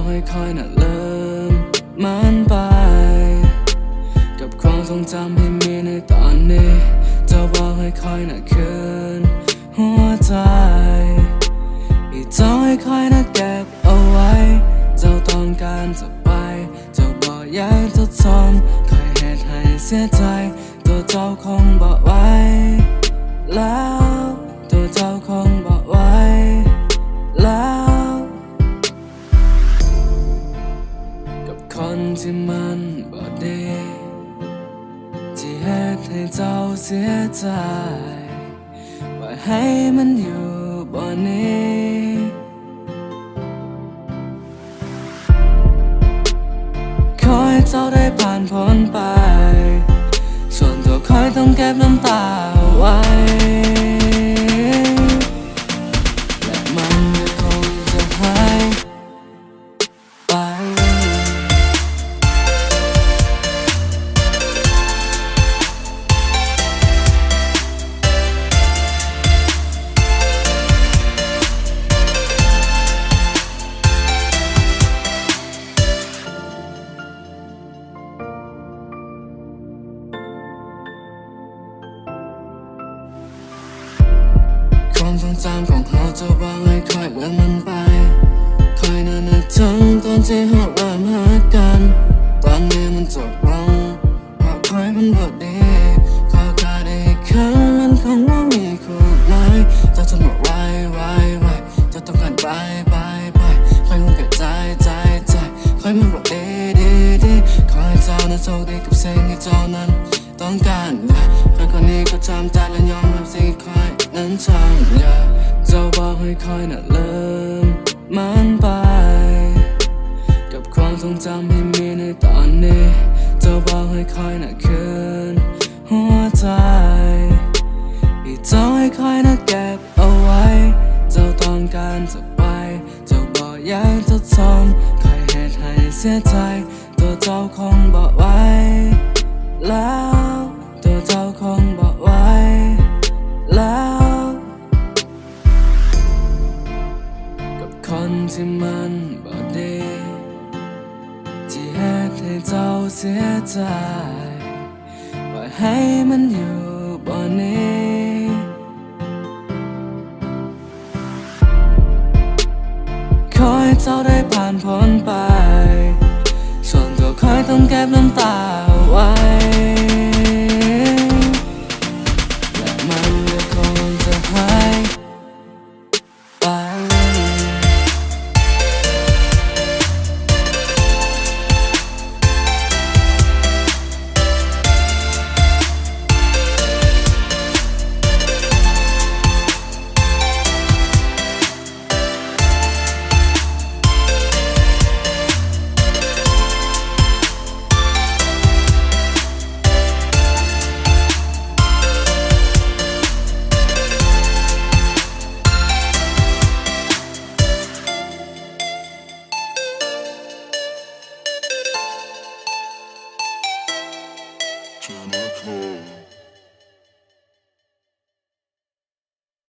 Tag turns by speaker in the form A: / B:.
A: ให้ค่อยน่ะลืมมันไปกับความทรงจำที่มีในตอนนี้เจ้าบอกให้ค่อยน่ะคืนหัวใจที่เจ้าให้ค่อยน่ะเก็บเอาไว้เจ้าต้องการจะไปเจ้าบอกอยากจะทนค่อยเหตุให้เสียใจตัวเจ้าคงบอกไว้แล้วตัวเจ้าคงบอกไว้แล้วกับคนที่มันบ่ดีที่เหตุให้เจ้าเสียใจปล่อยให้มันอยู่บนนี้ขอให้เจ้าได้ผ่านพ้นไปส่วนตัวคอยต้องเก็บน้ำตาไว้และมันก็คงจะหายไปความทรงจำของเราจะวางให้ค่อยเลื่อนมันไปค่อยนั้นนึกถึงตอนที่เราเริ่มหากันตอนนี้มันจบลงเพราะค่อยมันบ่ดีขอการอีกครั้งมันคงว่ามีคู่ไหนจะทนบอกไว้จะต้องการไปค่อยคงเกิดใจค่อยมันบ่ดีขอให้เจ้านั้นโชคดีกับสิ่งที่เจ้านั้นต้องการคนนี้ก็ทำใจและยอมรับสิ่งค่อยนั้นทำเจ้าบอกให้ค่อยน่ะลืมมันไปกับความทรงจำที่มีในตอนนี้เจ้าบอกให้ค่อยน่ะคืนหัวใจที่เจ้าให้ค่อยน่ะเก็บเอาไว้เจ้าต้องการจะไปเจ้าบอกอยากจะทนค่อยเหตุให้เสียใจตัวเจ้าคงบอกไว้แล้วตัวเจ้าคงบอกไว้แล้วกับคนที่มันบ่ดีที่เหตุให้เจ้าเสียใจปล่อยให้มันอยู่บนนี้ขอให้เจ้าได้ผ่านพ้นไปส่วนตัวคอยต้องเก็บน้ำตาไว้